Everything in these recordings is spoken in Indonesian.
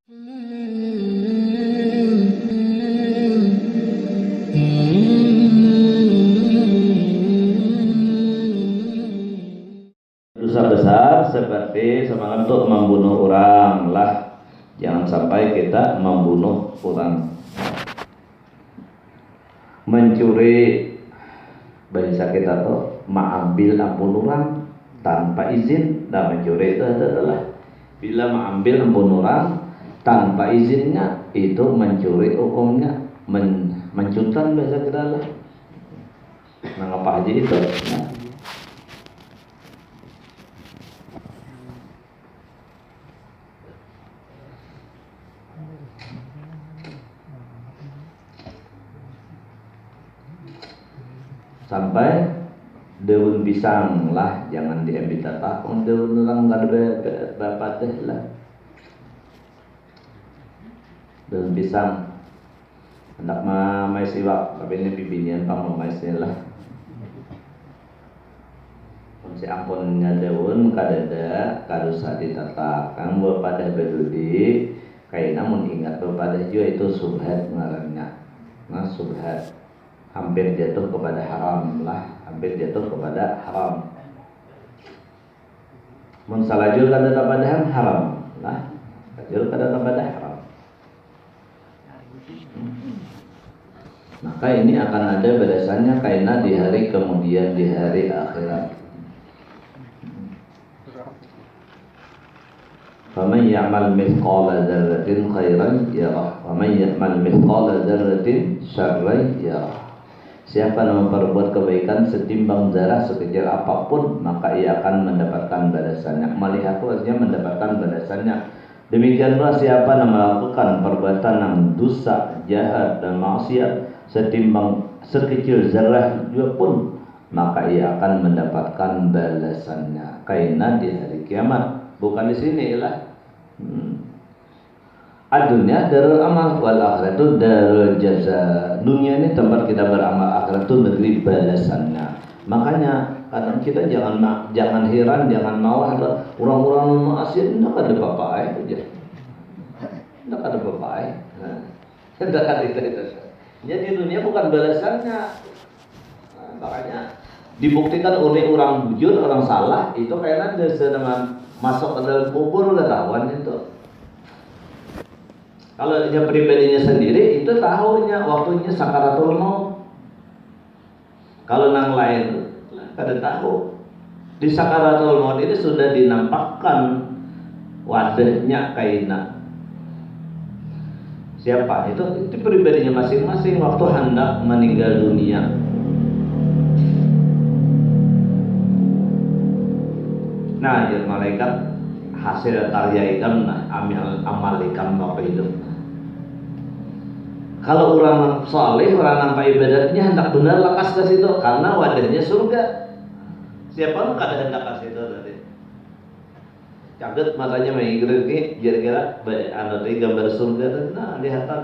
Dosa besar seperti semalam untuk membunuh orang lah, jangan sampai kita membunuh orang. Mencuri bahasa kita tuh mengambil ampun orang tanpa izin, dan mencuri itu adalah bila mengambil ampun orang tanpa izinnya itu mencuri, hukumnya mencutan bahasa kita lah. Nah, apa aja itu? Nah. Sampai daun pisang lah jangan diambil tatak, daun orang nggak ada bapak teh lah. Daun pisang hendak mai siwak tapi ini bibinian pang mai lah. Si ampunnya daun kadada kadosa ditatak kang pada bedudi kayak namun ingat pada juga itu subhat ngarannya. Nah subhat hampir jatuh kepada haram lah, hampir jatuh kepada haram. Mun salajul kada kepada haram lah, salajul kada kepada haram. Maka ini akan ada balasannya karena di hari kemudian, di hari akhirat. Faman ya'mal mithqala dzarratin khairan yarah, wa man ya'mal mithqala dzarratin syarran yarah. Siapa yang memperbuat kebaikan setimbang zarah sekecil apapun, maka ia akan mendapatkan balasannya. Melihat itu artinya mendapatkan balasannya. Demikian pula siapa yang melakukan perbuatan yang dosa, jahat dan maksiat setimbang sekecil zarah juga pun, maka ia akan mendapatkan balasannya. Karena di hari kiamat, bukan di sini lah. Dunia darul amal, wal akhiratu darul jaza. Dunia ini tempat kita beramal, akhirat itu negeri balasannya. Makanya kadang kita jangan heran, jangan malah orang-orang maksiat tidak ada apa-apa aja. Tidak ada apa-apa aja. Tidak ada itu. Jadi dunia bukan balasannya. Nah, makanya dibuktikan oleh orang bujur, orang salah itu kayaknya sedang masuk ke dalam kubur udah tahuan itu. Kalau dia pribadinya sendiri itu tahunya waktunya sakaratul maut. Kalau nang lain kada tahu. Di sakaratul maut ini sudah dinampakkan wadahnya kaina. Siapa? Itu pribadinya masing-masing waktu hendak meninggal dunia. Nah, jadi malaikat hasil karya ikam, amal ikam bapak hidup. Kalau orang saleh, orang nampak ibadatnya hendak benar lekas ke situ karena wadahnya surga. Siapa yang kada hendak ke situ tadi? Caget matanya mengigret ni, kira-kira ada gambar surga tadi. Nah, lihatan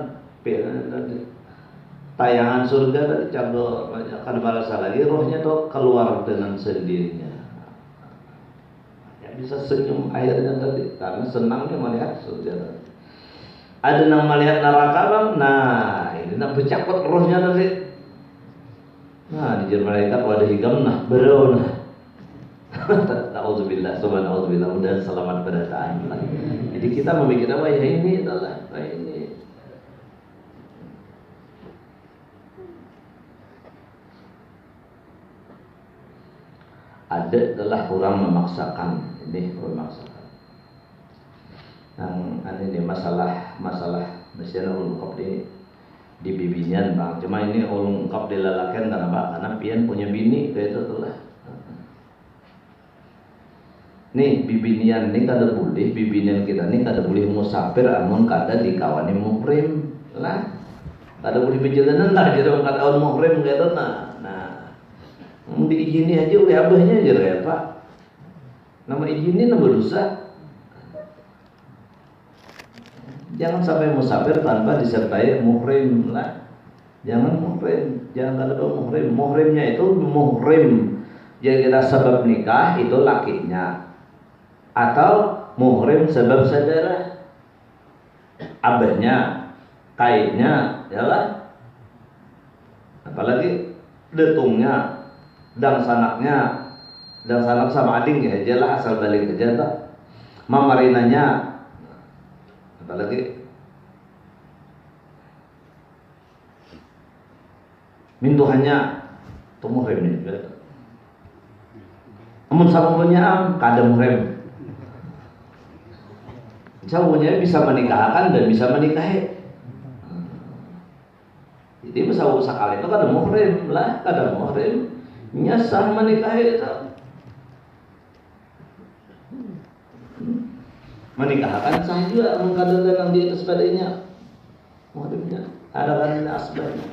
tayangan surga tadi cagot banyak kan merasa lagi rohnya tuh keluar dengan sendirinya. Bisa senyum airnya tadi karena senangnya melihat surga tadi. Ada yang melihat neraka bang, nah ini nak bercakap rohnya tadi. Nah di malaikat wadah higam nah berau nah. Ta'udzubillah, subhanallah, mudah selamat pada saat lagi. Jadi kita memikirkan wah ya ini adalah ini. Ada adalah orang memaksakan. Ini memaksakan. Yang ini masalah misalnya ungkap di bibinian bang. Cuma ini ungkap di lelakian kenapa? Karena pian punya bini kayak itu lah. Nih bibinian ini kada boleh, bibinian kita ini kada boleh musafir amun kada dikawani muhrim lah. Kada boleh perjalanan lah jadi orang kada muhrim kayak itu nah. Diizini aja oleh abahnya aja ya Pak. Nama izinin nama dosa. Jangan sampai musafir tanpa disertai muhrim lah. Jangan muhrim, jangan kada muhrim. Muhrimnya itu muhrim yang kita sebab nikah itu lakinya, atau muhrim sebab saudara. abahnya, kaitnya, yalah. Apalagi detungnya, dan sanak sama ading ya aja lah, asal balik aja tak. Mamarinanya, apalagi mintuhannya tumuh rem ini. Amun salampunya kada muhrem. Jauhnya bisa menikahkan dan bisa menikahi. Jadi usaha kali itu kada muhrim lah, kada muhrim nyasah menikahi itu. Menikahkan sah juga mengkada dalam di atas padanya. Muhrimnya ada kan asbabnya.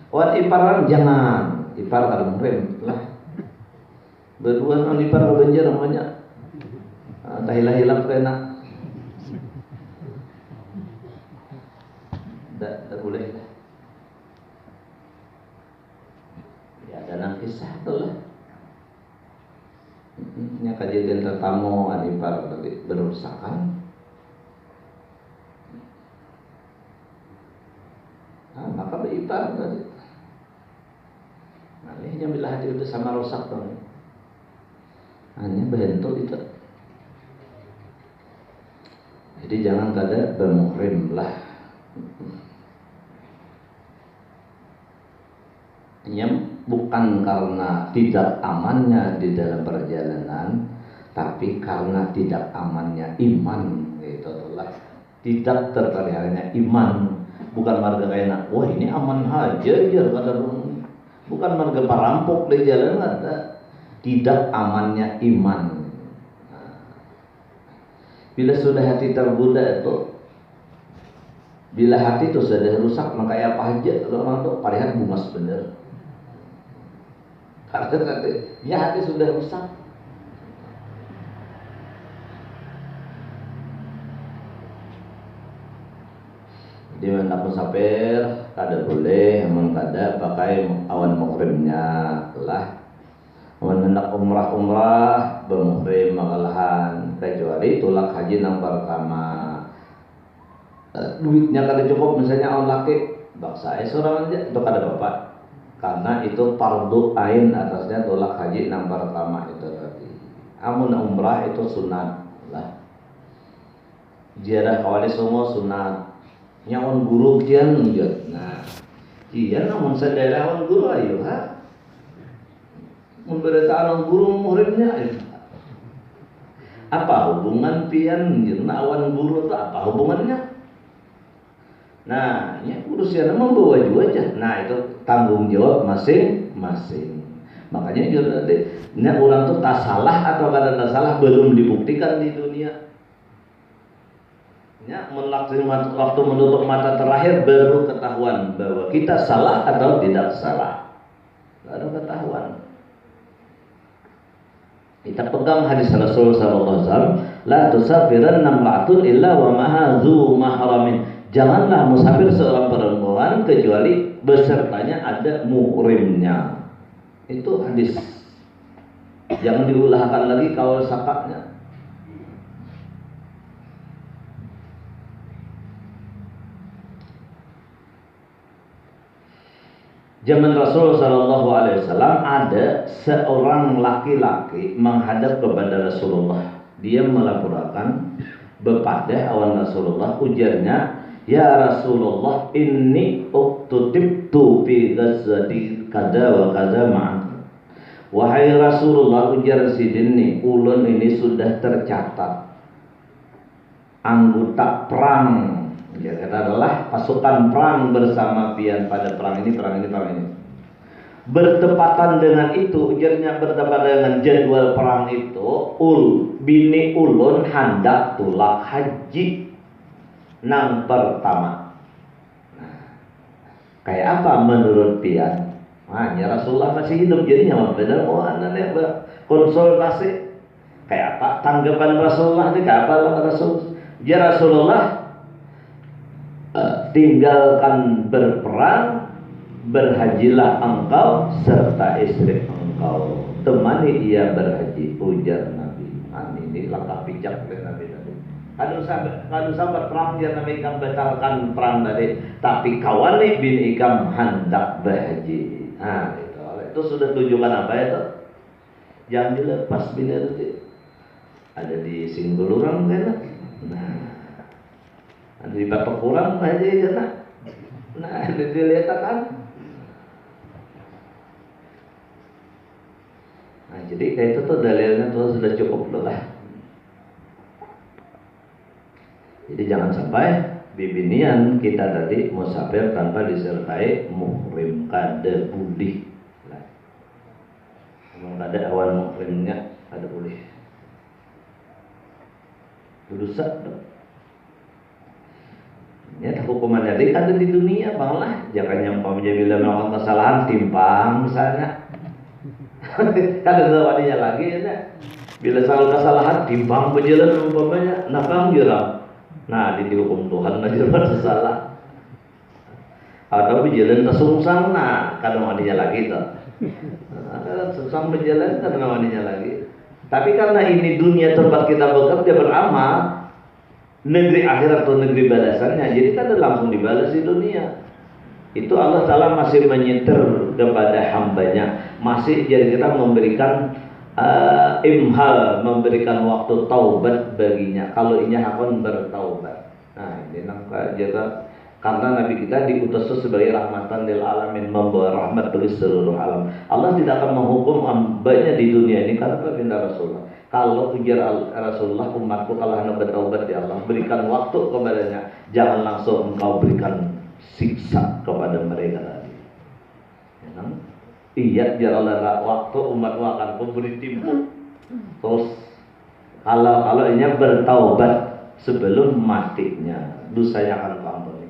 Wan iparan jangan ipar kada muhrim lah. Berdua non ipar banjir namanya. Tak hilang kena. Tak boleh. Ya ada kisah tu lah. Ini kejadian tetamu adipar tadi berusakan. Maka beripar tadi. Nah ini yang bila hati udah sama rusak tu. Hanya bentuk itu. Jadi jangan kada bermuhrim lah. Ini bukan karena tidak amannya di dalam perjalanan, tapi karena tidak amannya iman, gitu lah. Tidak terpeliharaannya iman, bukan marga kaya wah ini aman aja kada bukan marga parampok di jalan ada. Tidak amannya iman. Bila sudah hati tergoda itu, bila hati itu sudah rusak, maka apa aja orang itu parihan bungas bener. Karena ya hati sudah rusak. Jadi hendak musafir kada boleh, namun kada pakai awan muhrimnya lah. Namun hendak umrah bermuhrim makalahan, kecuali tulak haji yang pertama. Duitnya kada cukup, misalnya awan laki baksa seorang aja itu kada bapak, karena itu fardu ain atasnya tulak haji yang pertama itu tadi. Amun umrah itu sunat lah. Ziarah kawali semua sunat. Nyawan guru kian njot. Nah, kian namun sadaya awan guru ayo ha. Memberitaan guru muhrimnya apa hubungan pian awan guru itu apa hubungannya? Nah, ini urusan membawa juga aja. Nah, itu tanggung jawab masing-masing. Makanya juga ini orang tuh tak salah atau kada tak salah belum dibuktikan di dunia. Ya, waktu menutup mata terakhir baru ketahuan bahwa kita salah atau tidak salah. Baru ketahuan. Kita pegang hadis Rasul sallallahu alaihi wasallam, la tusafiranna imra'atun illa wa ma'a dzu mahramin. Janganlah musafir seorang perempuan kecuali besertanya ada muhrimnya. Itu hadis. Jangan diulahkan lagi kawal sakaknya. Zaman Rasul sallallahu alaihi wasallam ada seorang laki-laki menghadap kepada Rasulullah. Dia melaporkan bepadah awan Rasulullah, ujarnya, "Ya Rasulullah, inni uktutibtu fi ghazwati kada wa kada ma'ak." Wahai Rasulullah, ujar sidin, ulun ini sudah tercatat anggota perang. Ya, kata adalah pasukan perang bersama pian pada perang ini. Bertepatan dengan itu, ujarnya bertepatan dengan jadwal perang itu, bini ulun hendak tulak haji nang pertama. Nah, kayak apa menurut pian? Ya Rasulullah masih hidup jadinya benar mau anaknya konsultasi. Kayak apa tanggapan Rasulullah ini? Kayak apa Rasul? Ya Rasulullah, tinggalkan berperang, berhajilah engkau serta istri engkau, temani ia berhaji, ujar Nabi. Ini langkah bijak dari Nabi. Kadu sabar perang jangan ikam batalkan perang tadi, tapi kawali bin ikam hendak berhaji. Nah, itu sudah tujuan apa itu? Jangan dilepas bila itu ada di singgul orang kan? Nah, ada di bapak kurang aja kan? Nah, dilihat kan? Nah, jadi kayak itu tuh dalilnya tuh sudah cukup lah. Jadi jangan sampai bibinian kita tadi musafir tanpa disertai muhrim kada boleh. Memang ada awan muhrimnya kada boleh. Dosa dong. Ya hukuman dari kada di dunia bang lah. Jangan yang bila melakukan kesalahan timpang misalnya. Kada zawadinya lagi ya. Bila salah kesalahan timpang berjalan umpamanya nakang jeram. Nah, dihukum Tuhan aja salah. Atau berjalan kesungsang, nah kadang wadinya lagi tuh. Nah, sungsang berjalan kadang wadinya lagi. Tapi karena ini dunia tempat kita bekerja beramal, negeri akhirat atau negeri balasannya, jadi kan langsung dibalas di dunia. Itu Allah Ta'ala masih menyetir kepada hambanya, masih jadi kita memberikan imhal, memberikan waktu taubat baginya kalau inya akan bertaubat. Nah ini nampak jaga karena Nabi kita diutus sebagai rahmatan lil alamin, membawa rahmat bagi seluruh alam. Allah tidak akan menghukum hambanya di dunia ini karena perintah Rasulullah. Kalau ujar Rasulullah, umatku kalau hendak bertaubat ya Allah, berikan waktu kepadanya, jangan langsung engkau berikan siksa kepada mereka tadi. Ya, iya, janganlah waktu umatmu akan memberi timbul. Terus kalau ini bertaubat sebelum matinya, dosanya akan diampuni.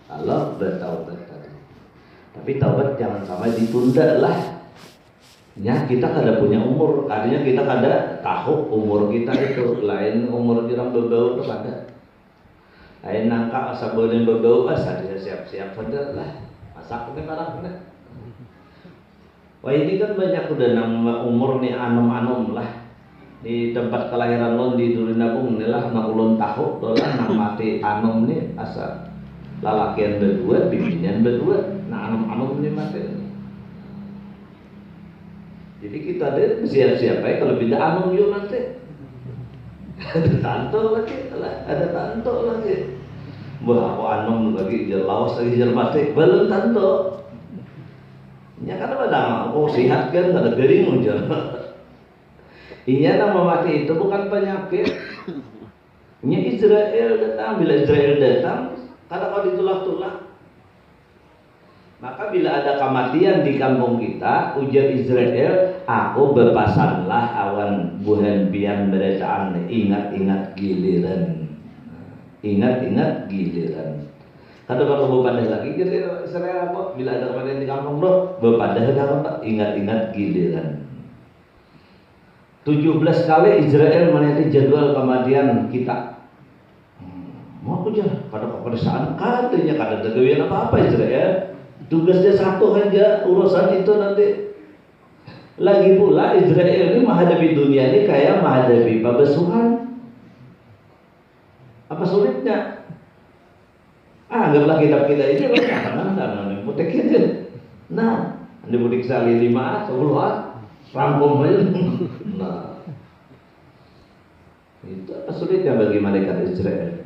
Kalau bertaubat tadi. Tapi taubat jangan sampai ditunda lah. Ya kita kada punya umur, artinya kita kada tahu umur kita itu. Lain umur kita berbau itu kada. Lain nangka asa boleh berbau asa dia siap-siap saja lah. Masaknya kadang-kadang. Wah ini kan banyak udah nama umur nih anom-anom lah di tempat kelahiran lo di Durinabung nih lah 60 tahun lah nang mati anom nih asa lalakian berdua, bibinian berdua, nah anom-anom nih mati. Jadi kita deh siap-siap aja kalau beda anom yuk nanti ada tanto lagi lah, ada tanto lagi. Wah aku anom lagi jelawas lagi jermati belum tanto. Ya kan pada sehat kan ada garing ujar. Iya nama mati itu bukan penyakit. Nya Israel datang, bila Israel datang, kata kau ditulak-tulak. Maka bila ada kematian di kampung kita, ujar Israel, aku berpasanlah awan buhan bian berdasaan, ingat-ingat giliran. Ingat-ingat giliran. Kada bakal berpadah lagi jadi Israel apa bila ada kematian di kampung bro berpadah apa ingat-ingat giliran. 17 kali Israel meniti jadwal kematian kita. Mau aku jangan kada kepersaan katanya kada ada apa-apa Israel. Tugasnya satu aja urusan itu nanti. Lagi pula Israel ini menghadapi dunia ini kayak menghadapi babesuhan. Apa sulitnya? Anggaplah kitab kita ini karena mutek aja. Nah, di mudik sekali 5, 10 rampung aja. Nah, itu apa sulitnya bagi malaikat Israel?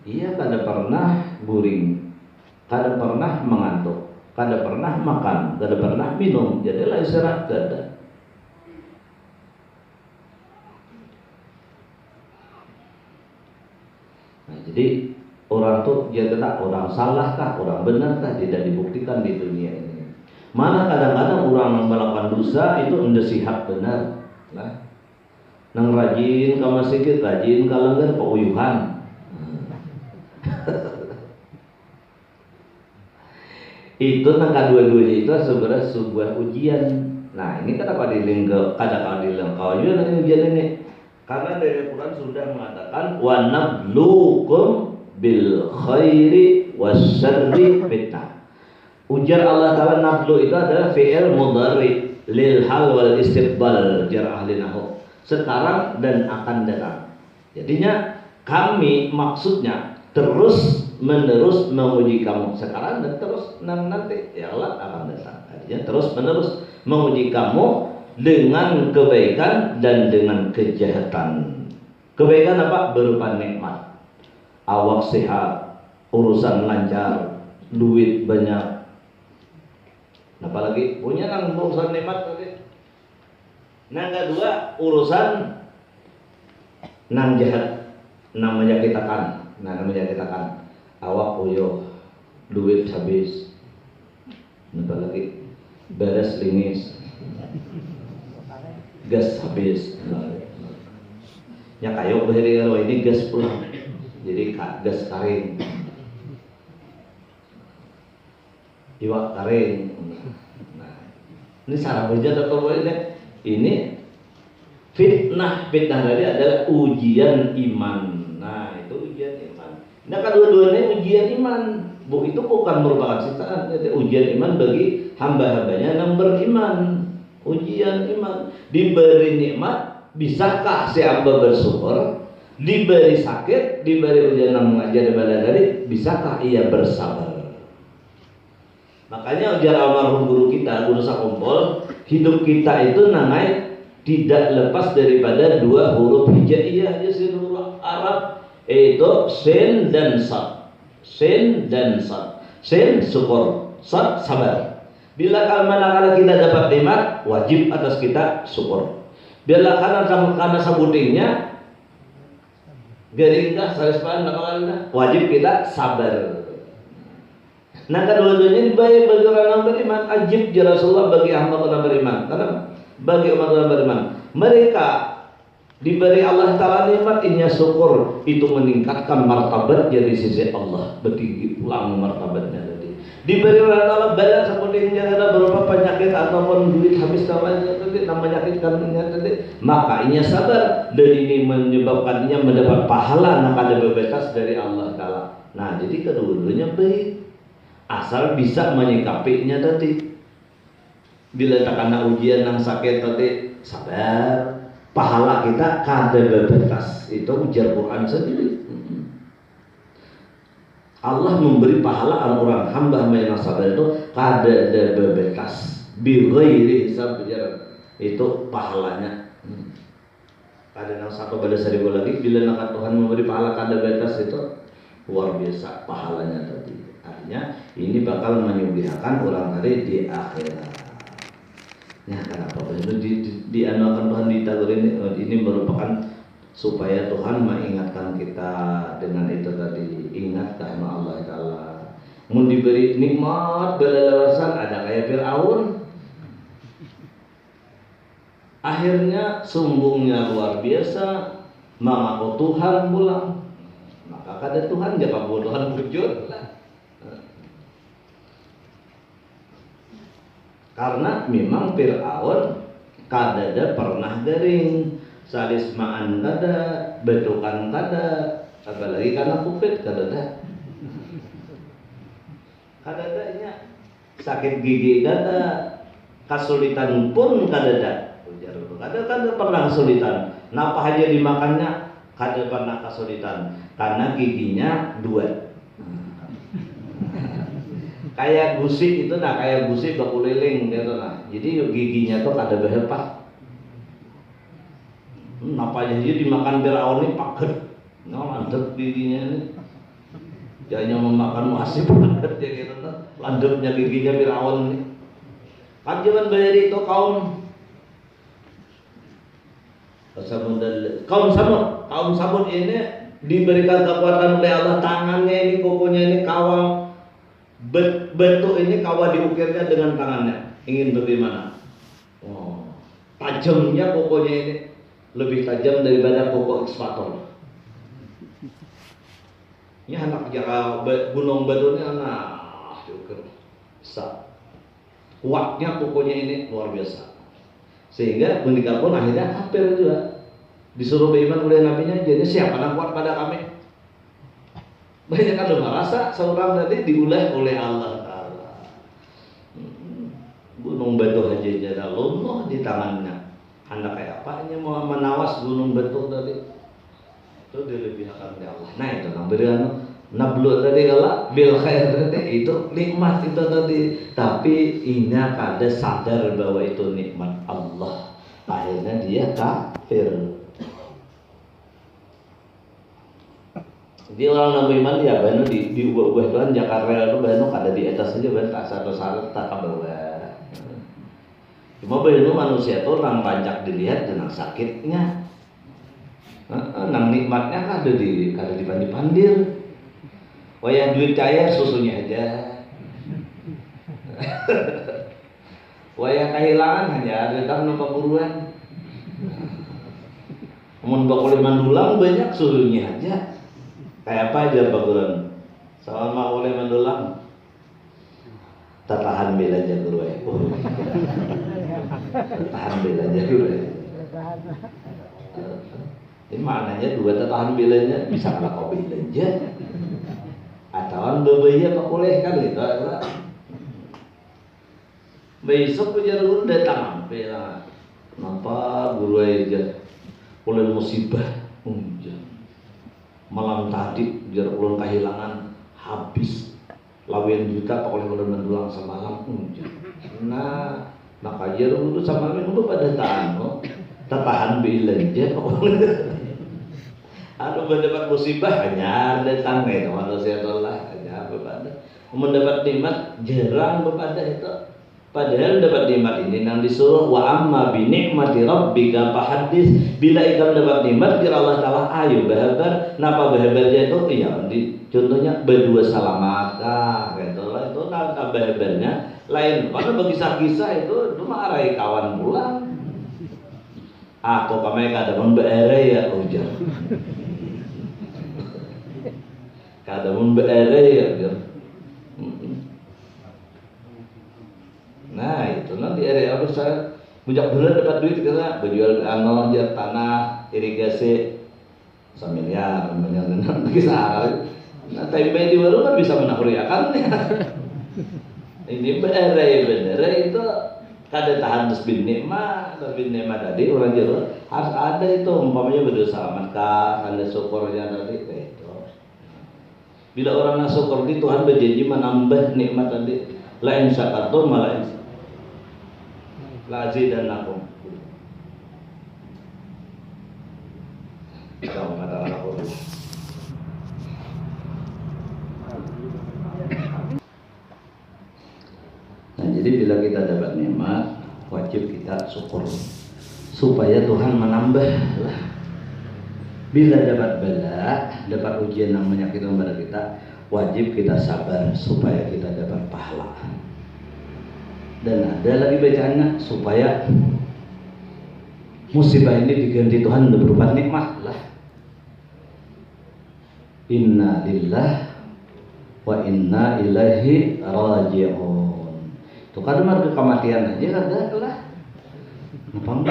Ia kada pernah buring, kada pernah mengantuk, kada pernah makan, kada pernah minum. Jadilah istirahat kada. Nah, jadi orang tuh dia tetap orang salah kah, orang benar kah tidak dibuktikan di dunia ini. Mana kadang-kadang orang yang melakukan dosa itu ndesihat benar. Nah, nang rajin ka masjid, rajin ka lengger pauyuhan. Itu nang kedua-duanya itu sebenarnya sebuah ujian. Nah, ini kenapa dilingkup kadang-kadang kau juga ujian ini. Karena dari Quran sudah mengatakan wa nabluukum bil khairi wasyarri fitnah. Ujar Allah Ta'ala nablu itu adalah fi'il mudhari lil hal wal istiqbal jar ahli nahwu. sekarang dan akan datang. Jadinya kami maksudnya terus menerus menguji kamu sekarang dan terus nanti ya Allah akan datang. Artinya terus menerus menguji kamu dengan kebaikan dan dengan kejahatan. Kebaikan apa? Berupa nikmat, awak sehat, urusan lancar, duit banyak. Apalagi punya nang urusan nikmat tadi. Nah kedua urusan nang jahat, nang menyakitkan. Nah menyakitkan awak uyuh, duit habis. Apalagi beres lingis, gas habis. Ya kayu beri kalau ini gas pulang, jadi gas karing, iwak karing. Nah, ini sarang hujat atau ini fitnah tadi adalah ujian iman. Nah itu ujian iman. Nah kedua-duanya ujian iman. Itu bukan merupakan siksaan, itu ujian iman bagi hamba-hambanya yang beriman. Ujian iman, diberi nikmat. Bisakah si hamba bersyukur? Diberi sakit, diberi ujian yang mengajar ibadah tadi, bisakah ia bersabar? Makanya ujar almarhum guru kita, Guru Sakumpol, hidup kita itu nangai tidak lepas daripada dua huruf hijaiyah, yaitu huruf Arab, yaitu sin dan sad. Sin dan sad. Sin syukur, sad sabar. Bila manakala kita dapat nikmat, wajib atas kita syukur. Biarlah karena sabutingnya garingkah sarespan wajib kita sabar. Nah kedua-duanya baik bagi orang yang beriman. Ajib ya Rasulullah bagi hamba orang beriman. Karena bagi umat orang beriman, mereka diberi Allah Ta'ala nikmat, inya syukur, itu meningkatkan martabatnya di sisi Allah, bertinggi pulang martabatnya tadi. Diberi Allah Ta'ala badan seperti ada beberapa penyakit ataupun duit habis namanya menyakitkannya tadi, maka inya sabar, dan ini menyebabkannya mendapat pahala nak ada bebas dari Allah Ta'ala. Nah jadi kedua-duanya baik, asal bisa menyikapinya tadi. Bila tak kena ujian yang sakit tadi, sabar, pahala kita kada batas. Itu ujar Quran sendiri. Allah memberi pahala orang hamba yang sabar itu kada ada batas. Bi ghairi hisab, itu pahalanya. Ada yang satu pada 1000 lagi, bila nak Tuhan memberi pahala kada batas itu luar biasa pahalanya tadi. Artinya ini bakal menyuguhkan orang tadi di akhirat. Ya kenapa? Dianukan Tuhan ditagur ini merupakan supaya Tuhan mengingatkan kita dengan itu tadi. Ingat karena Allah Ta'ala mau diberi nikmat belalasan, ada kayak Fir'aun, akhirnya sombongnya luar biasa, mengaku Tuhan pulang. Maka kada Tuhan jaka Tuhan wujud lah. Karena memang Fir'aun kadada pernah garing, salismaan kada, betukan kada, apalagi karena COVID kadada. Kadadanya sakit gigi kada, kesulitan pun kadada. Kada pernah kesulitan. Napa aja dimakannya kada pernah kesulitan, karena giginya 2. Kayak gusik itu nah, kayak gusik bakuliling gitu nah. Jadi giginya tuh kada behepat. Napa aja dia dimakan Fir'aun ini paket. Nah, landep giginya ini. Jangan memakan muasib paket ya gitu tuh. Landepnya giginya Fir'aun ini. Kan zaman bayar itu kaum Samud ini diberikan kekuatan oleh Allah, tangannya ini, kukunya ini kawal, bentuk ini kawal diukirnya dengan tangannya. Ingin bagaimana? Oh, tajamnya kukunya ini lebih tajam daripada kuku ekskavator. Ini anak jaga gunung batunya nah diukir besar. Kuatnya kukunya ini luar biasa. Sehingga menikah pun akhirnya kafir juga. Disuruh beriman oleh nabinya, jadi siapa yang kuat pada kami? Banyak kan merasa seorang tadi diulah oleh Allah Ta'ala. Gunung batu aja jadi lumpuh di tangannya. Anda kayak apa? Hanya mau menawas gunung betul tadi. Itu dilebihkan oleh Allah. Nah itu berikan nablu tadi kalau bil khair tadi itu nikmat itu tadi. Tapi Ina kada sadar bahwa itu nikmat Allah. Akhirnya dia kafir. Jadi orang nabi iman ya bano di ubah-ubah Tuhan Jakarta itu bano kada di atas saja bano tak satu syarat tak kabawa. Cuma bano manusia itu orang banyak dilihat dengan sakitnya. Nang nikmatnya kada dipandir. Wayah duit cair susunya aja. Wayah kehilangan hanya ada tak numpak buruan. Mun bakul mandulang banyak susunya aja. Kayak apa aja baguran. Sama oleh mandulang. Tatahan belanja guru. Tatahan belanja guru. Ini maknanya dua tatahan belanja bisa kena kopi belanja. Atau bebaya tak boleh kan gitu. Besok punya guru datang, bilang, kenapa guru aja mulai musibah, malam tadi biar ulun kehilangan habis lawan juta oleh ulun mendulang semalam, nah maka jarum itu sama itu pada tahan belanja, ada mendapat musibah hanya datang itu manusia Allah hanya bepada mendapat nikmat jarang bepada itu. Padahal dapat nikmat ini yang disuruh wa amma bi ni'mati rabbika fahaddits. Bila ikam dapat nikmat kira Allah Taala ayo berhabar. Napa berhabarnya itu ya contohnya berdua salamakah gitu lah itu napa berhabarnya lain. Karena bagi kisah itu mah arai kawan pulang. Aku pamai kada membere ya ujar. Kada membere ya ujar. Nah itu nanti area apa saya bujak bulan dapat duit karena berjual aja tanah irigasi semiliar kisah. Nah tempe di warung kan bisa menakuriakannya. Ini bener itu kada tahan bin nikmat tadi orang Jawa harus ada itu umpamanya berdoa selamat ada syukurnya tadi itu. Bila orang syukur di Tuhan berjanji menambah nikmat tadi lain syakartum malah lazi dan nakum. Kamu katakan aku. Nah, jadi bila kita dapat nikmat, wajib kita syukur supaya Tuhan menambah lah. Bila dapat bala, dapat ujian yang menyakitkan pada kita, wajib kita sabar supaya kita dapat pahala. Dan ada lagi bacaannya supaya musibah ini diganti Tuhan berupa nikmat lah. Inna lillah wa inna ilaihi raji'un. Itu kan marga kematian aja kada lah. Numpang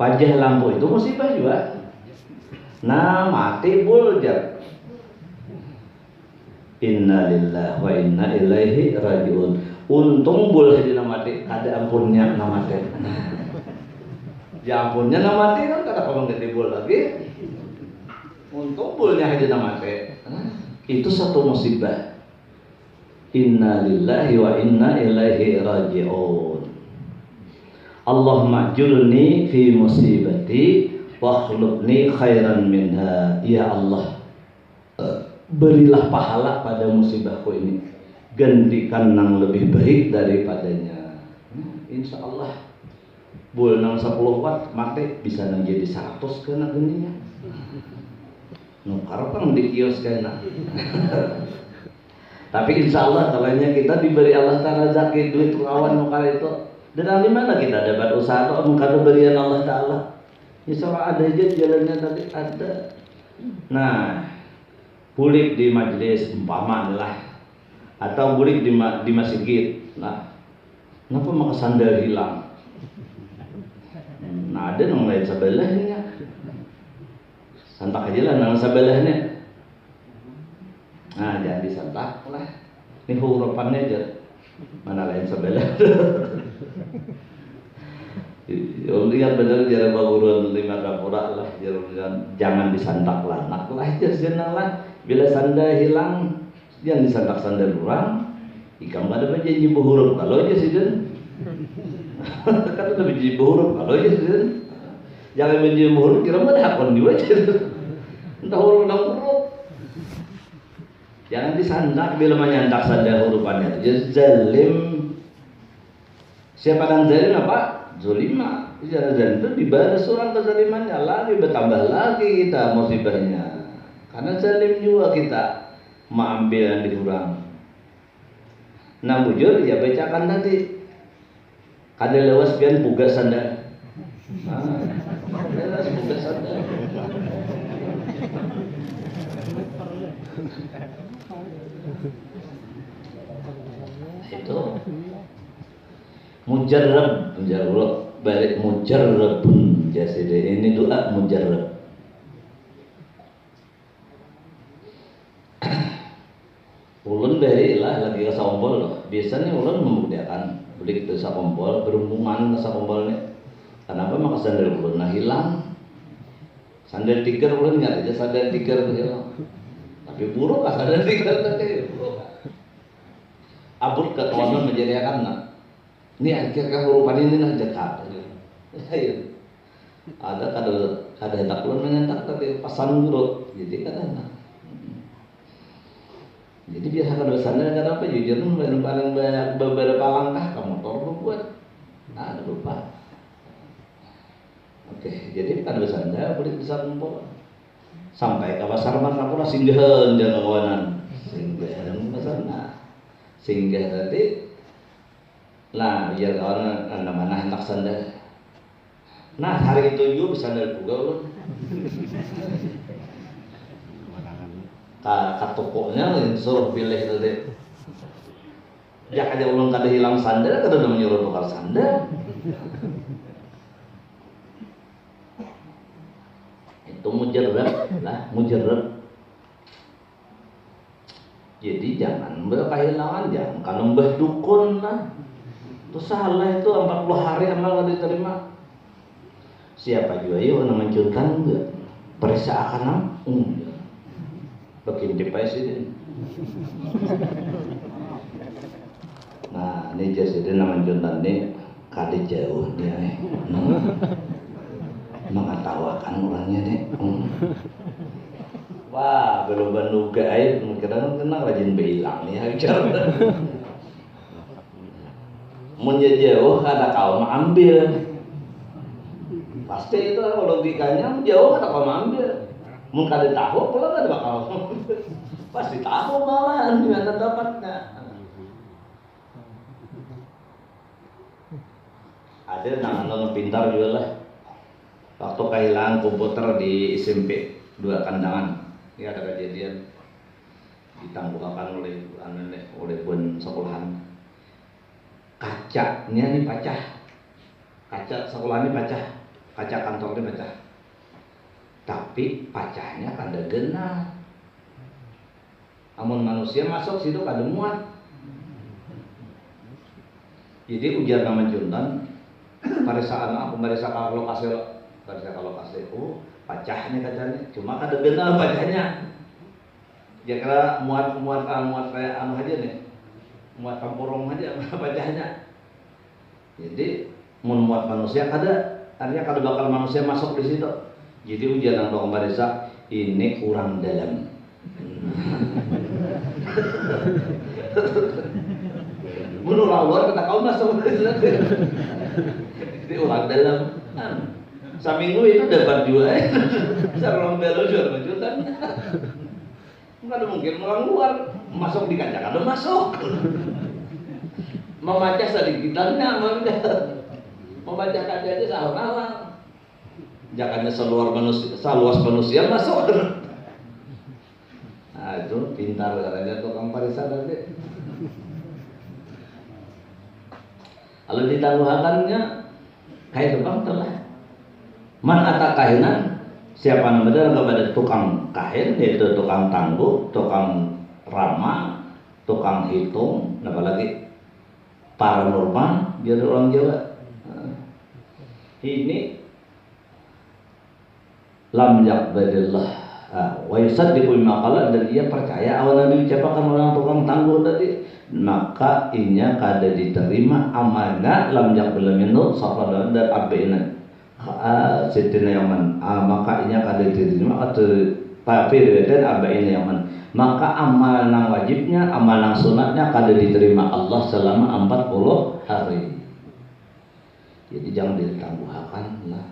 pajah lampu itu musibah juga. Nah mati buljar. Inna lillah wa inna ilaihi raji'un. Untung boleh di namati ada ampunnya namati. Ya ampunnya namati kan kada kamu ganti bol lagi. Untung bolehnya aja namati. Itu satu musibah. Inna lillahi wa inna ilaihi raji'un. Allahumma ajurni fi musibati wa khulubni khairan minha. Ya Allah, berilah pahala pada musibahku ini, gantikan yang lebih baik daripadanya. Insya Allah bulan 10 watt mati bisa nang jadi 100 kena geninya. Nukar kan di kios kena. Tapi insya Allah kalanya kita diberi Allah Ta'ala rezeki duit kawan nukar itu. Dan dari mana kita dapat usaha atau mengkata berian Allah Ta'ala? Insya Allah ada aja jalannya tadi ada. Nah, bulik di majelis umpama lah, atau bulik di masjid. Nah, kenapa maka sandal hilang? Nah, ada yang lain sebelahnya. Santak aja lah nang sebelahnya. Nah, jangan disantak lah. Ini hurufannya aja. Mana lain sebelah. Lihat bener jarang bangunan 5 kapura lah, jangan disandak lanak lah, jangan lah. Bila sanda hilang, jangan disandak sanda orang. Ikan ada menjanji berhuruf kalau aja sih kan. Kan udah menjanji berhuruf kalau aja sih kan. Jangan menjanji berhuruf kira mana hakon juga aja. Entah huruf. Jangan disandak bila menyandak sanda hurufannya. Jadi zalim. Siapa yang zalim apa? Zolimah. Dan itu dibalas orang kezalimannya lagi, bertambah lagi kita musibahnya. Karena zalim juga kita mengambil yang dikurang. Nah bujur ya bacakan nanti. Kada lewas pian buka sanda. Lewas buka sanda. Itu mujarrab balik mujarrabun jaside, ini doa mujarrab. Ulun dari lah lagi ke sakompol loh. Biasanya ulun memudahkan beli ke sakompol, berhubungan ke sakompol nih. Kenapa maka sandal ulun nah hilang. Sandal tiker ulun nggak aja sandal tiker hilang. Tapi buruk lah sandal tiker tadi. Abur ke kawanan menjadi akan. Ini akhirnya hurupan ini nah dekat. Ada hendak ulun menyentak tapi pasan buruk. Jadi kadang. Jadi biasa kalau sana kenapa jujur paling banyak beberapa langkah ke motor lu buat ada lupa. Oke, jadi kan sana boleh bisa kumpul sampai ke pasar Martapura singgahan jangan kawanan singgahan ke sana singgah tadi lah biar kawan anda mana hendak sandal. Nah hari itu juga sandal juga lu. Tokonya suruh pilih tadi. Ya aja ulun kada hilang sandal, kada udah menyuruh tukar sandal. Itu mujarrab lah, mujarrab. Jadi jangan berkehilangan, jangan kan mbah dukun lah. Itu salah itu 40 hari amal kada diterima. Siapa juga yuk mencurkan enggak? Periksa akan bikin device ini. Nah, ini jadi nama juntan ini kali jauh dia nih. Mengatawakan orangnya nih. Wah, belum menduga air, mungkin kenal rajin bilang nih ajar. Menjadi jauh ada kaum ambil. Pasti itu logikanya jauh ada kaum ambil. Mungkin ada tahu, kalau nggak ada bakal pasti tahu malahan di mana dapatnya. Ada anak-anak pintar juga lah. Waktu kehilangan komputer di SMP 2 kandangan, ini ada kejadian ditangguhkan oleh bun sekolahan. Kacanya ini pecah, kaca sekolah ini pecah, kaca kantor ini pecah. Tapi pacahnya kada genah. Amun manusia masuk situ kada muat. Jadi ujar nama juntan, parisa kalau lokasi, pacahnya kacanya, cuma kada genah pacahnya. Dia kira muat kayak aja nih, muat kampurong aja pacahnya. Jadi muat manusia kada, artinya kada bakal manusia masuk di situ. Jadi ujian untuk parisa ini kurang dalam. Menurut luar kata kau masuk. Jadi orang dalam. Seminggu itu dapat juga. Sarong belojor majudan. Enggak mungkin orang luar masuk di kaca kada masuk. Membaca sedikitannya membaca kaca aja salah. Jangannya seluas manusia masuk. Nah itu pintar katanya tukang parisa tadi. Kalau ditangguhakannya kayak tukang telah. Man ata kahinan, siapa namanya kepada tukang kahin, yaitu tukang tangguh, tukang rama, tukang hitung, apalagi paranormal, dia orang Jawa. Ini lam yaqbalillah wa yusaddiqu bima qala, dan ia percaya awal Nabi ucapakan orang tukang tangguh tadi, maka inya kada diterima amanah lam yaqbal minhu safadan dan abaina sidina yaman, maka inya kada diterima atau kafir dan abaina yaman, maka amal nang wajibnya, amal nang sunatnya kada diterima Allah selama 40 hari. Jadi jangan ditangguhkan lah.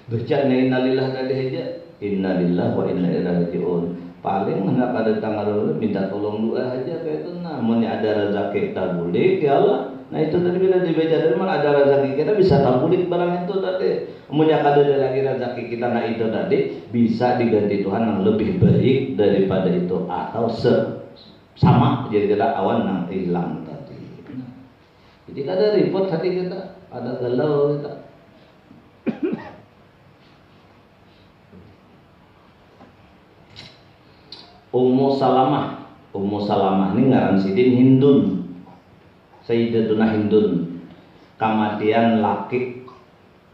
Baca innalillah tadi aja, innalillah wa inna ilaihi rajiun. Paling hendak ada tanggal minta tolong doa aja kayak itu. Nah, mun ada rezeki tabulik ya Allah. Nah itu tadi bila dibaca dari mana ada rezeki kita bisa tabulik barang itu tadi. Mun ada lagi rezeki kita nah itu tadi bisa diganti Tuhan yang lebih baik daripada itu atau sama jadi tidak awan yang hilang tadi. Jadi kada repot hati kita, ada galau kita. Ummu Salamah ini ngaran sidin Hindun, Sayyidatuna Hindun, kematian laki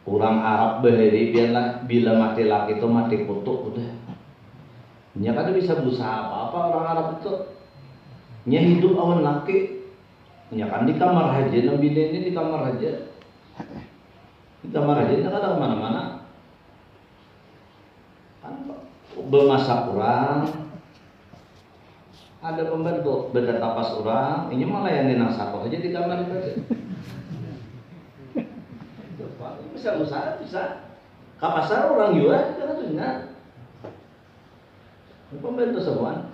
orang Arab bahari biarlah bila mati laki itu mati kutuk udah. Nya kada bisa berusaha apa-apa orang Arab itu. Nya hidup awan laki. Nya kan di kamar aja, nabi ini di kamar aja. Di kamar aja nya kada kemana-mana. Kan bermasak orang, ada pembantu beda tapas orang, ini malah yang nang aja di kamar itu aja. Bisa usaha, bisa. Kapasar orang juga, karena dengar. Pembantu semua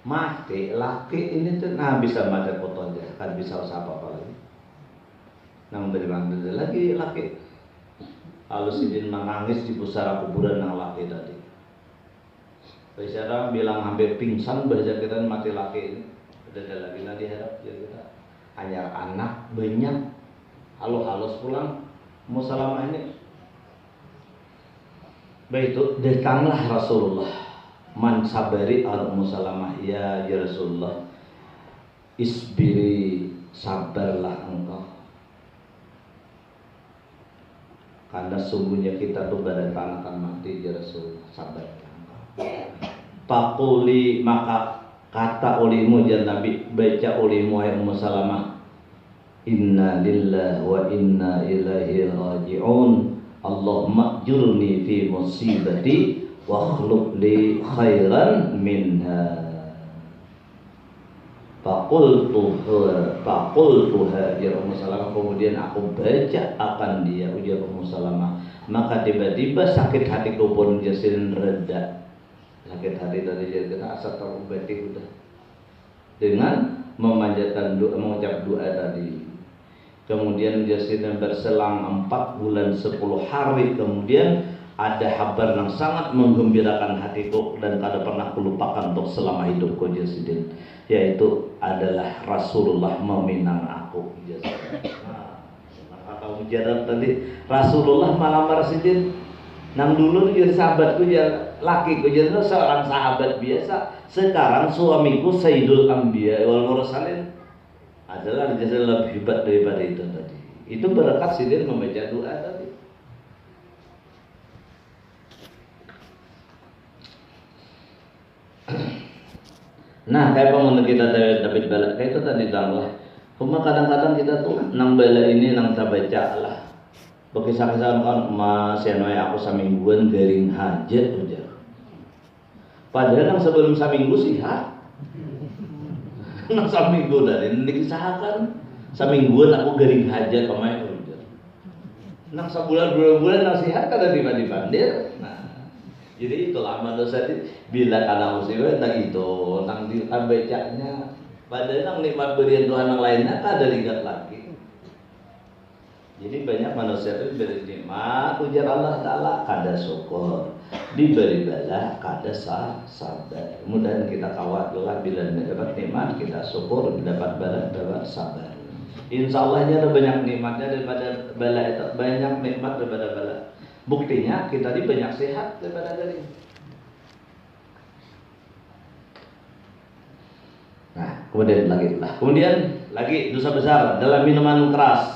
mati, laki ini tuh, nah bisa baca foto aja, kan bisa usaha apa lagi. Nang beri lagi laki. Halus idin menangis di pusara kuburan nang laki tadi. Bicara bilang hampir pingsan baca kita mati laki ini. Ada lagi nanti harap jadi kita hanya anak banyak. Halus pulang mau salam ini. Baik itu datanglah Rasulullah. Man sabari al musalamah ya Rasulullah. Isbiri sabarlah engkau. Karena sungguhnya kita tuh pada tanah akan mati ya Rasulullah, sabarlah. Pakuli maka kata olehmu ya Nabi, baca olehmu ya Ummu Salamah, inna lillahi wa inna ilaihi raji'un, Allahumma jurni fi musibati wa khluq li khairan minha. Faqultuha ya Ummu Salamah, kemudian aku baca akan dia ujar Ummu Salamah, maka tiba-tiba sakit hatiku pun jadi reda. Sakit hati tadi jadi kena asal terobati udah dengan memanjatkan doa, mengucap doa tadi. Kemudian Yasin berselang 4 bulan 10 hari kemudian ada kabar yang sangat menggembirakan hatiku dan kada pernah kulupakan untuk selama hidupku Yasin, yaitu adalah Rasulullah meminang aku. Nah, kata ujaran tadi Rasulullah melamar Sidin. Nang dulu jadi sahabatku ya lakiku jadi seorang sahabat biasa, sekarang suamiku Sayyidul Anbiya wal Mursalin adalah jasa lebih hebat daripada itu tadi. Itu berkat Sidin membaca doa tadi. Nah, kayak pemenang kita David bala kayak itu tadi lah. Cuma kadang-kadang kita tuh nang bala ini nang baca lah. Berkisah-kisah kan mas ya aku samingguan garing hajat aja. Padahal yang sebelum saminggu sihat. Nang saminggu dari dikisahkan samingguan aku garing hajat pemain aja. Nang sebulan 2 bulan nang sihat kada dibandir. Nah, jadi itulah manusia bila kana musibah nang itu nang dibacanya padahal nang nikmat berian Tuhan yang lainnya kada lihat lagi. Jadi banyak manusia itu diberi nikmat, ujar Allah Ta'ala kada syukur, diberi bala kada sabar. Mudah kita kawatlah bila mendapat nikmat kita syukur, mendapat bala dapat sabar. Insya Allahnya ada banyak nikmatnya daripada bala itu, banyak nikmat daripada bala. Buktinya kita ini banyak sehat daripada dari. Nah, kemudian lagi dosa besar dalam minuman keras.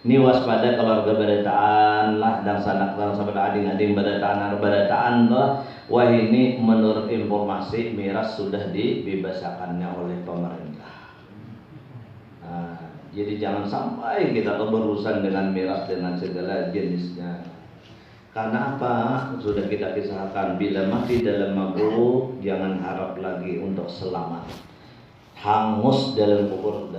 Ini waspada keluarga badataan lah dan sanak sabada ading-ading badataan lah. Wah, ini menurut informasi miras sudah dibebasakannya oleh pemerintah. Nah, jadi jangan sampai kita berurusan dengan miras dengan segala jenisnya. Karena apa? Sudah kita kisahkan, bila mati dalam mabuk jangan harap lagi untuk selamat. Hangus dalam kubur.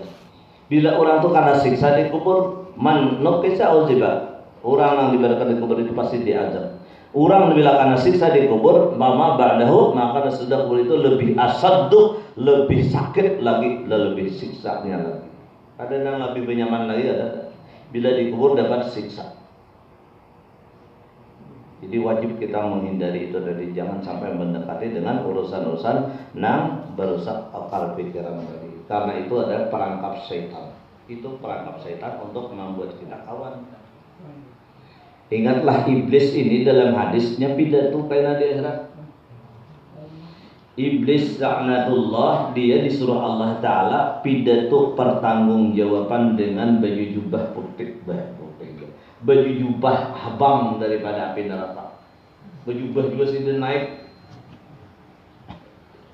Bila orang itu karena siksa di kubur, man nukisa uziba, orang yang diberikan di kubur itu pasti diazab. Orang bila karena siksa di kubur, mama ba'dahu, maka sudah kubur itu lebih asaddu, lebih sakit lagi, lebih siksanya lagi. Ada yang lebih nyaman lagi, ada. Bila dikubur dapat siksa. Jadi wajib kita menghindari itu tadi, jangan sampai mendekati dengan urusan-urusan yang berusak akal pikiran tadi. Karena itu adalah perangkap syaitan. Itu perangkap syaitan untuk membuat kita kawan. Ingatlah iblis ini dalam hadisnya pidato kaina di akhirat. Iblis laknatullah, dia disuruh Allah Ta'ala pidato pertanggungjawaban dengan baju jubah putih, baju jubah habang daripada api neraka. Baju jubah juga sudah naik.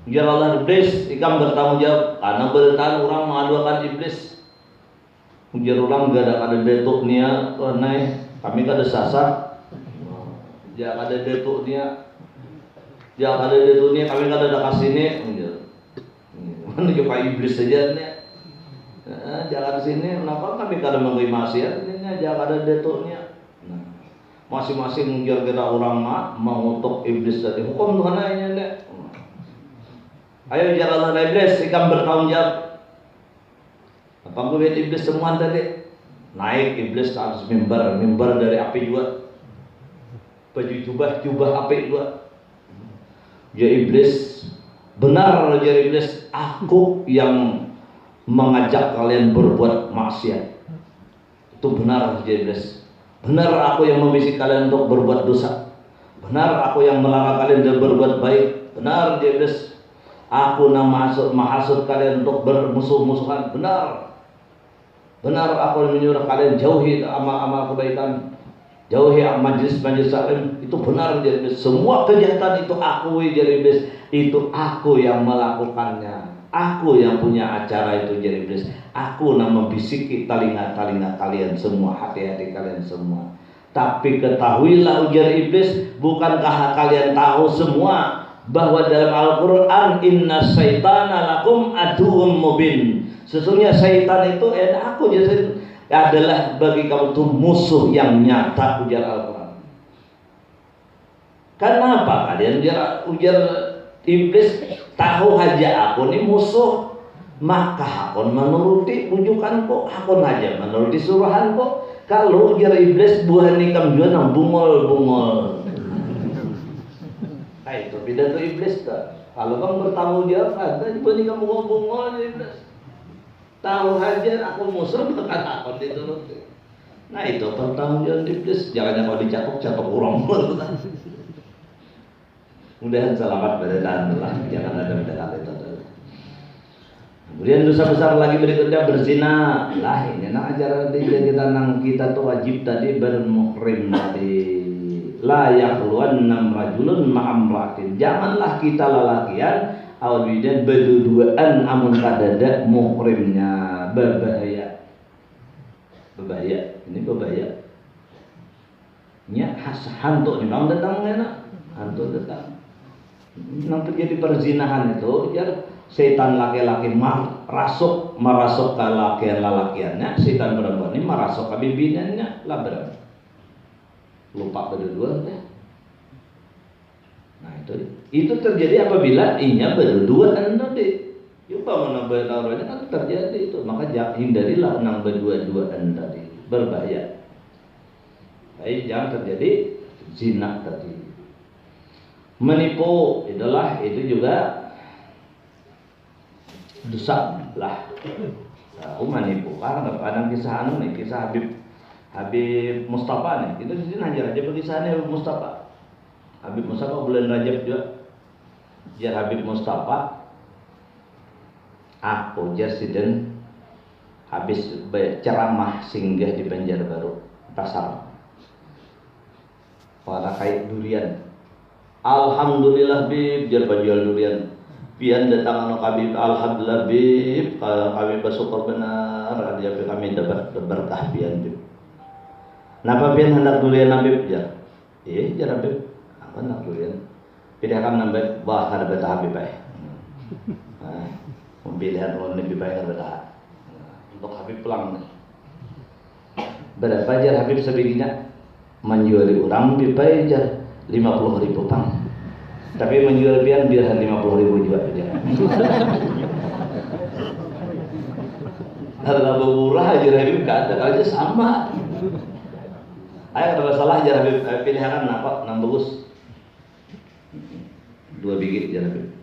Biar Allah iblis, ikam bertanggung jawab karena bertahan orang mengadukan iblis. Ujar orang gak ada detuk nia, naik kami kada sasar. Jangan ada detuk nia, jangan ada detuk nia, kami kada ada kasih nih. Mana ke Pak Iblis saja nih. Jangan sini, kenapa kami kada memberi maksiat? Jangan ada detuknya. Masing-masing kira-kira orang mengutuk iblis tadi. Hukum Tuhan aja nih. Ayo jalan iblis, ikam bertanggung jawab. Apa gue iblis semua tadi? Naik iblis ke atas mimbar dari api juga. Baju jubah api juga. Ya iblis, benar ya iblis, aku yang mengajak kalian berbuat maksiat. Itu benar ya iblis. Benar aku yang membisik kalian untuk berbuat dosa. Benar aku yang melarang kalian untuk berbuat baik. Benar ya iblis. Aku yang menghasut kalian untuk bermusuh-musuhan. Benar aku yang menyuruh kalian jauhi amal-amal kebaikan, jauhi majlis-majlis salim. Itu benar ya iblis. Semua kejahatan itu aku ya iblis. Itu aku yang melakukannya. Aku yang punya acara itu jadi iblis. Aku yang membisiki telinga-telinga kalian semua, hati-hati kalian semua. Tapi ketahuilah ujar iblis, bukankah kalian tahu semua bahwa dalam Al-Quran inna syaitana lakum aduwwum mubin. Sesungguhnya syaitan itu aku jadi adalah bagi kamu itu musuh yang nyata, ujar Al-Quran. Kenapa kalian ujar iblis tahu aja aku ini musuh, maka aku menuruti ujukanku, aku aja menuruti suruhanku. Kalau ujar iblis buah nikam juga nang bungol. Nah itu pidato iblis tak. Kalau kamu bertanggung jawab ada buah nikam bungol iblis. Tahu aja aku musuh, maka aku dituruti. Nah itu bertanggung jawab iblis. Jangan kalau dicakap kurang. Mudah-mudahan selamat badataan lah, jangan ada badataan itu. Kemudian dosa besar lagi berikutnya berzina. Lah ini ajaran kita tuh wajib tadi bermuhrim tadi. La yakhluwanna rajulun ma'amratin. Janganlah kita lalakian awidan berduaan amun kadada muhrimnya. Berbahaya. Ini berbahaya. Nya hantu nih bang datang enak. Hantu datang. Yang terjadi perzinahan itu ya setan laki-laki merasuk ke laki-lakiannya, setan perempuan ini merasuk ke bibinannya lah berapa lupa berdua ya. Nah itu terjadi apabila inya berdua tadi. Coba mana berlaruannya kan terjadi itu, maka hindarilah nang berdua-duaan tadi, berbahaya. Baik, jangan terjadi zina tadi. Menipu itu juga dosa lah. Tahu menipu karena kadang kisah kisah Habib Mustafa nih. Itu di sini aja kisahnya Habib Mustafa. Habib Mustafa bulan Rajab juga. Jar Habib Mustafa aku jasiden habis ceramah singgah di Banjarbaru pasar. Pada kayak durian. Alhamdulillah bib jar jual durian. Pian datang anu kami alhamdulillah bib kami bersyukur benar dia kami dapat berkah pian bib. Napa pian hendak durian bib jar? Jar bib. Apa hendak durian? Pilih kan nambah bah ada betah bib bae. Pilihan orang lebih baik adalah untuk Habib pulang. Berapa jar Habib sebegini? Menjual orang lebih baik jar 50.000 pang. Tapi menjual pian biar 50.000 juga aja. Kalau murah aja Habib kata aja sama. Ayo kalau salah jar Habib pilihan apa? Nang bagus. 2 biji jar Habib.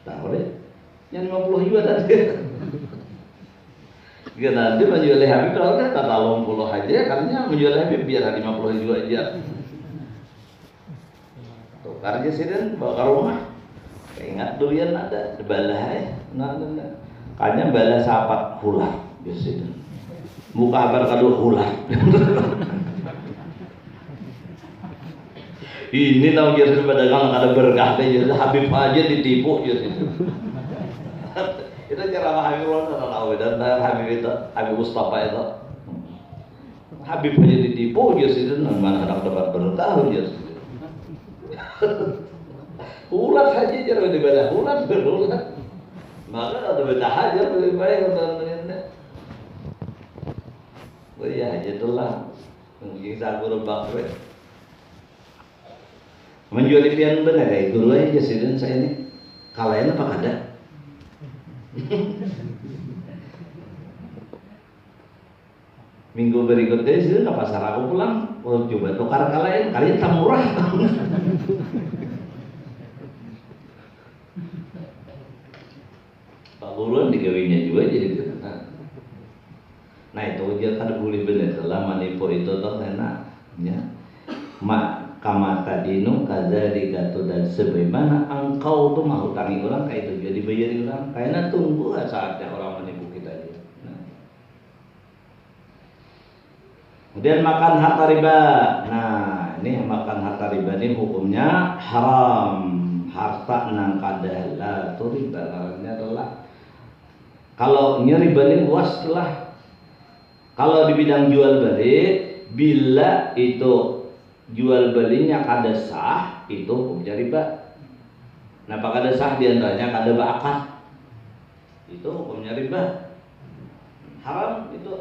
Tahu deh. Yang 50 juga tadi. Karena dia menjual Habib kalau kan kata 50 aja, karena menjual Habib biar 50 juga aja. Tuh karena sih kan bawa ke rumah. Ingat durian ada balah ya. Nah. Kayaknya balah sahabat hulah biasa. Muka kabar kado hulah. Ini tahu jadi pedagang ada berkah jadi Habib aja ditipu jadi. Itu ceramah Habib Ulun tahu dan Habib itu Habib Mustafa itu Habib aja ditipu aja sih mana anak dapat berkah aja sih. Ulat saja jangan dibaca ulat berulat. Maka ada beda aja lebih baik untuk oh iya aja itulah mungkin sakur bakwe. Menjual pian benar kayak guru aja sih dan saya ini kalian apa ada? Minggu berikutnya sih ke pasar aku pulang, coba tukar kalian tak murah. Pak Guru digawinya juga jadi nah itu aja kan boleh bener selama nipu itu toh enak ya. Mak kamata dinu kadzalika dan sebagaimana engkau tuh mau hutangi orang kayak itu jadi bayari orang karena tunggu saatnya orang menipu kita aja. Nah. Kemudian makan harta riba. Nah, ini makan harta riba ini hukumnya haram. Harta nang kada la tu riba artinya adalah kalau riba ini luas lah. Kalau di bidang jual beli bila itu jual belinya kada sah itu hukumnya riba. Nah, kada sah diantaranya kada berakad itu hukumnya riba. Haram itu.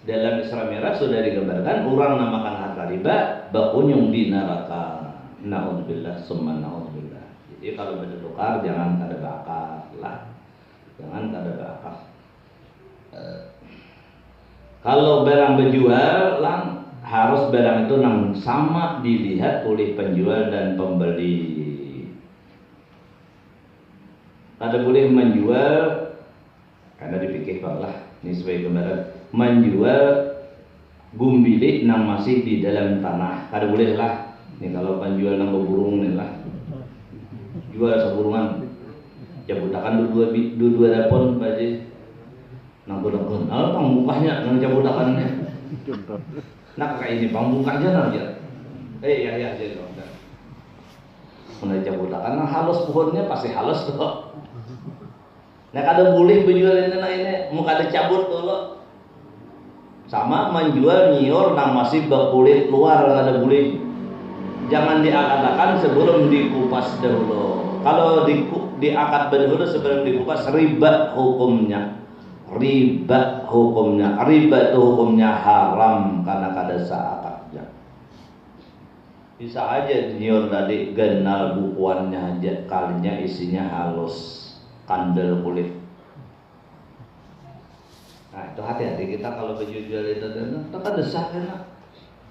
Dalam Isra Mi'raj sudah digambarkan orang namakan harta riba bakunyung di neraka. Naudzubillah summa naudzubillah. Jadi kalau bertukar jangan kada berakad lah. Jangan kada berakad. Kalau barang berjual lang harus barang itu nang sama dilihat oleh penjual dan pembeli. Kada boleh menjual karena dipikir lah ini sebagai gambaran menjual gumbili nang masih di dalam tanah. Kada boleh lah. Ini kalau penjual nang berburung nih lah. Jual seburungan. Cabutakan dua dapon baje. Nang bodong pambukanya nang cabutakannya. Nak kayak ini pambukanya aja. Ya jadi dong. Mulai cabutakan nang halus pohonnya pasti halus tuh. Nah kada boleh menjual ini muka ada cabut dulu. Sama menjual nyior nang masih berkulit luar kada boleh. Jangan diakadakan sebelum dikupas dahulu. Kalau diakad dahulu sebelum dikupas riba hukumnya. Riba itu hukumnya haram karena kada sah akadnya. Bisa aja nyior tadi genal bukuannya aja kalinya isinya halus kandel kulit. Nah itu hati-hati kita kalau berjual itu kan desah kan.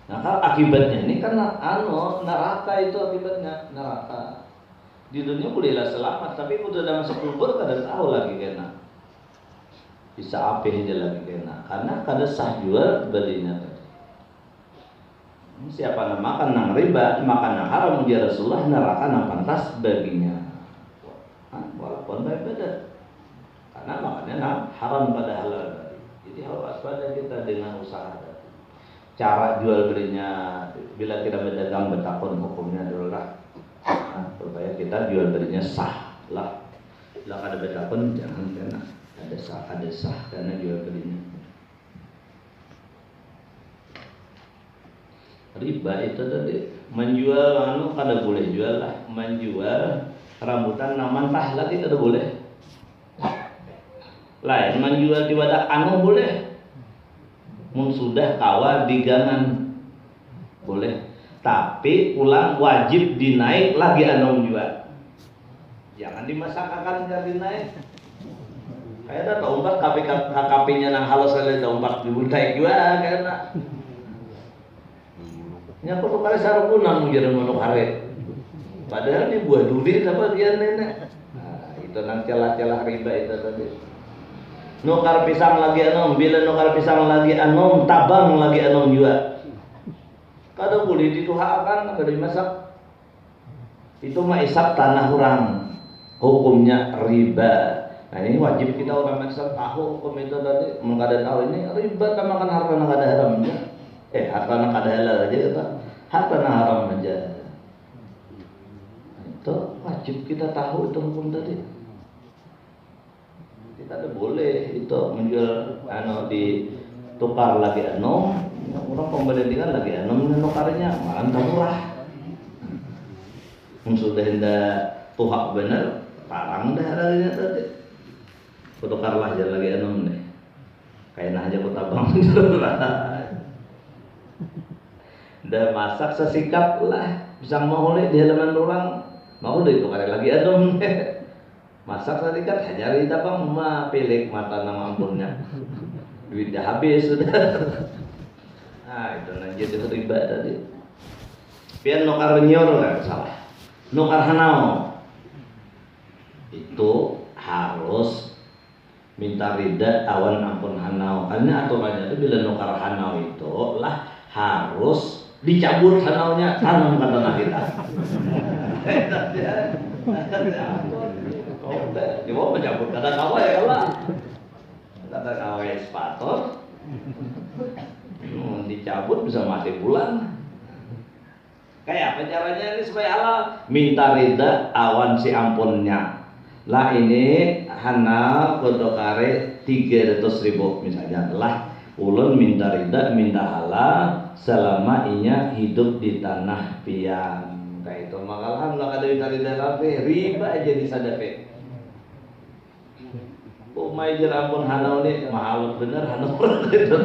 Nah kalau akibatnya ini kan neraka itu akibatnya neraka. Di dunia bolehlah selamat tapi udah dalam masuk kubur kada tahu lagi kena. Bisa apa aja lagi kena karena kada sah jual belinya tadi. Siapa yang makan nang riba makan nang haram ujar Rasulullah neraka nang pantas baginya. Walaupun baik beda. Karena makanya haram pada halal tadi. Jadi harus waspada kita dengan usaha tadi. Cara jual belinya, bila kita berdagang bertakun hukumnya dulu lah. Nah, supaya kita jual belinya sah lah. Bila ada bertakun jangan kena ada sah karena jual belinya. Riba itu tadi menjual kada boleh jual lah, menjual rambutan naman tah lagi kada boleh. Lain menjual di wadah boleh. Mun sudah kawa digangan boleh. Tapi ulang wajib dinaik lagi jual. Jangan dimasakakan jadi dinaik. Kayak ada umpat KKP-nya nang halus sekali ada umpat dibuntai juga kayaknya. Nya perlu kali sarupunan jadi manuk hare. Padahal di buah duri apa dia nenek. Nah, itu nang celah-celah riba itu tadi. Nukar pisang lagi bila nukar pisang lagi tabang lagi juga. Kada boleh dituhakan, kada dimasak. Itu mah isap tanah orang. Hukumnya riba. Nah ini wajib kita orang Islam tahu hukum itu tadi. Mengada tahu ini riba makan harta nak ada haramnya. Harta nak ada halal aja kita. Harta nak haram aja. Itu wajib kita tahu itu hukum tadi. Kita ada boleh itu menjual ditukar lagi orang pembandingan lagi nukarnya malah murah. Sudah hendak tuhak bener parang dah harganya tadi. Tukarlah aja lagi deh. Kayak aja kota bang. Dah masak sesikap lah pisang mahole di halaman orang mau deh tukar lagi deh. Masak tadi kan nyari dabang pelik mata nama ampunnya. Duit dah habis sudah. Nah itu nanti itu riba tadi. Pian nukar nyor kan salah. Nukar hanau itu harus minta rida awan ampun hanau. Karena aturannya itu bila nukar hanau itu lah harus dicabut hanaunya tanam ke tanah kita. Dia mau mencabut kata kawai kalah. Kata kawai spator. Dicabut bisa mati bulan. Kayak apa caranya ini supaya halal? Minta rida awan si ampunnya. Lah ini hana kodokare 300.000 misalnya. Lah ulun minta rida minta halal selama inya hidup di tanah pian. Kayak itu makalah nggak ada minta rida tapi riba aja di sadape. Umay jerambon hanau nih mahal bener hanau itu.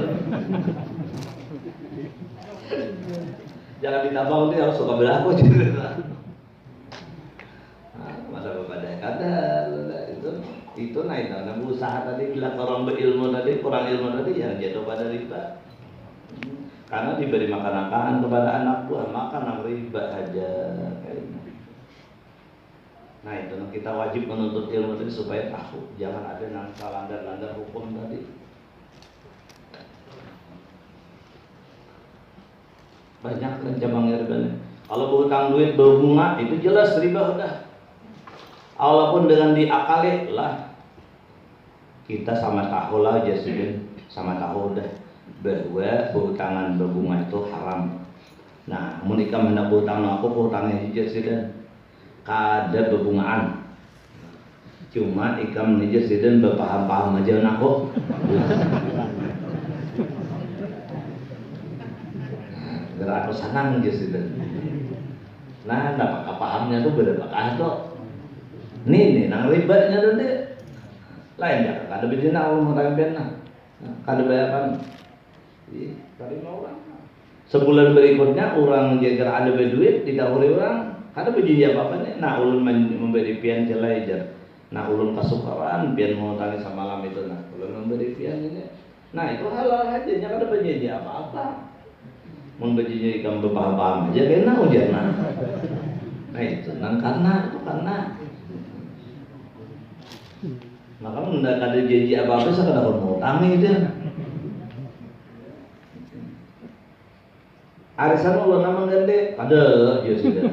Jangan ditabang dia harus suka berlaku gitu. Masa kepada kadar itu naik dalam usaha tadi bila orang berilmu tadi kurang ilmu tadi yang jatuh pada riba. Karena diberi makan kepada anak buah makan riba aja kayaknya. Nah itu kita wajib menuntut ilmu tadi supaya tahu jangan ada nangka landar hukum tadi. Banyak kan cabangnya riba. Kalau berhutang duit berbunga itu jelas riba udah. Walaupun dengan diakali lah kita sama tahu lah aja sih sama tahu udah bahwa berhutangan berbunga itu haram. Nah, menikah hendak berhutang aku berhutangnya aja sih kada berbungaan. Cuma ikam nija siden berpaham-paham aja nako. Gerak aku senang aja siden. Nah, dapat pahamnya tuh beda pakah tuh. Nih nang ribetnya tuh deh. Lain ya, kada bejina mau tanggen nah. Kada bayaran. Ih, kali mau orang. Sebulan berikutnya orang jaga ada duit tidak orang. Kada bejina apa-apa nih. Nah, ulun memberi pian celajar. Nah, ulun kasukaran pian mau tangis semalam itu nah. Ulun memberi pian ini. Nah, itu halal aja, nya kada bejina apa-apa. Mun bejina ikam berpaham-paham aja kena ujar nah. Nah, itu nang karena maka mendak ada janji apa-apa sekadar mau utang itu. Arisan ulun nama gede, ada aja sudah.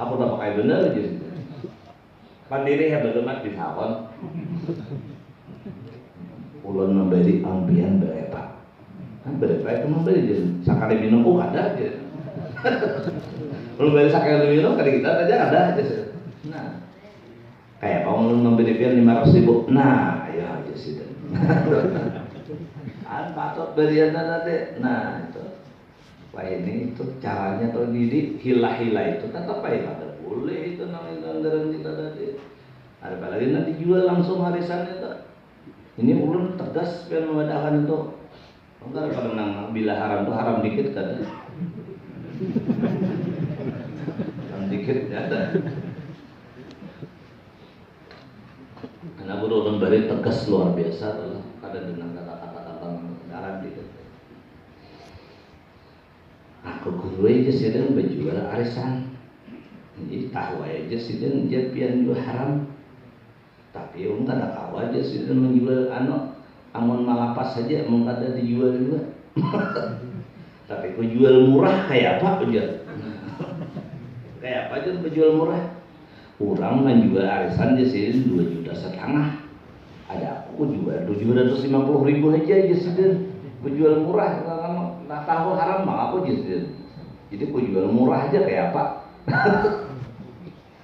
Aku tak pakai bener aja sudah. Pandiri ya bagaimana di tahun. ulun memberi ambian berapa. Kan berapa itu memberi jadi sakali minum ada aja. Belum beli sakali minum kali kita aja ada aja. Nah, kayak kalau ulun memberi pian 500.000, nah ya aja sih. Patut berian nanti. Nah itu. Wah ini itu caranya tuh didik hila-hila itu kan apa ya ada boleh itu namanya anggaran kita tadi. Ada lagi nanti jual langsung harisan itu. Ini ulun tegas pengen membedakan itu. Enggak kalau nang bila haram tuh haram dikit kan. Haram dikit ada. Karena ulun bari tegas luar biasa tuh. Ada dengan kata-kata haram dikit. Aku guru aja sih dan berjual arisan. Jadi tahu aja sih dan dia pian jual haram. Tapi tak ada tahu aja sih dan menjual amun malapas saja mau ada dijual juga. Tapi aku jual murah kayak apa aja? Kayak apa aja berjual murah? Orang menjual arisan aja sih 2,5 juta. Ada aku jual 750.000 aja sih dan berjual murah. Nah tahu haram bang aku jadi aku jual murah aja kayak apa?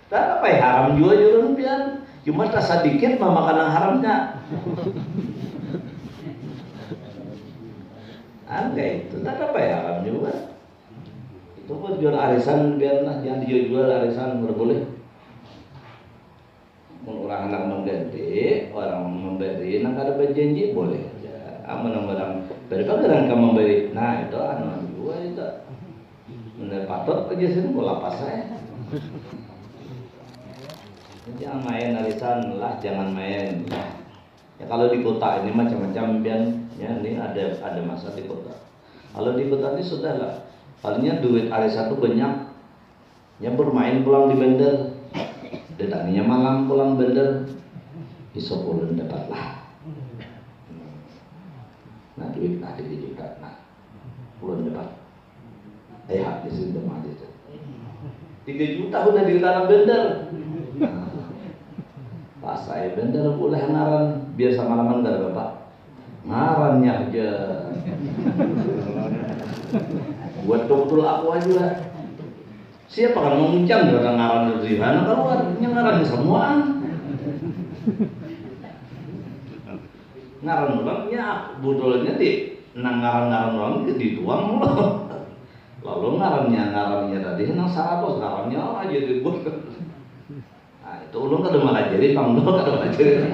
Tak apa ya haram jual pian, cuma rasa dikit mah makanan haramnya. Kayak itu tak apa ya haram juga. Itu pun jual arisan pian lah, jangan dijual arisan boleh. Orang anak mengganti, orang memberi, nak ada berjanji boleh. Aman orang daripada kamu memberi, nah itu juga itu. Bener patut aja sih bola pas saya. Jangan main arisan lah, jangan main. Ya kalau di kota ini macam-macam pian, ya ini ada masa di kota. Kalau di kota ini sudahlah, palingnya duit arisan itu banyak. Ya bermain pulang di bandar, datangnya malam pulang bandar, besok ulun dapatlah. Nah duit ada 3 juta, nah bulan depan hati sih udah mati 3 juta udah ditanam bener. Pas saya bener boleh ngaran biasa malaman gak ada bapak ngarannya aja buat betul aku aja siapa kan menguncang gak ngaran dari mana keluar ngarannya semua ngaran orangnya budolnya di ngaran orang itu dituang loh. Lalu ngarannya tadi nang 100 ngarannya aja dibuat. Nah itu ulun kada malah jadi pangdo kada malah jadi.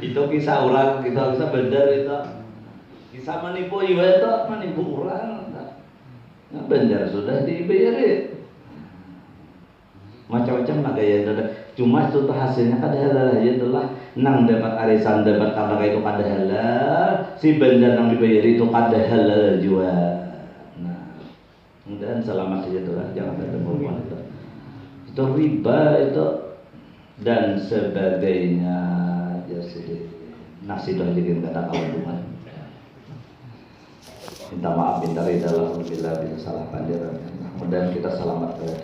Itu kisah orang kita bisa bener itu. Kisah menipu juga itu menipu orang. Nah bener sudah dibayar. Macam-macam lah gaya ada. Cuma itu hasilnya kada halal aja itulah nang dapat arisan dapat karena itu kada halal si benda nang dibayar itu kada halal juga. Nah, dan selamat saja itulah jangan ada perempuan itu riba itu dan sebagainya ya sih nasi dah jadi kata kawan minta maaf minta ridha lah bila salah panjang mudah kita selamat ke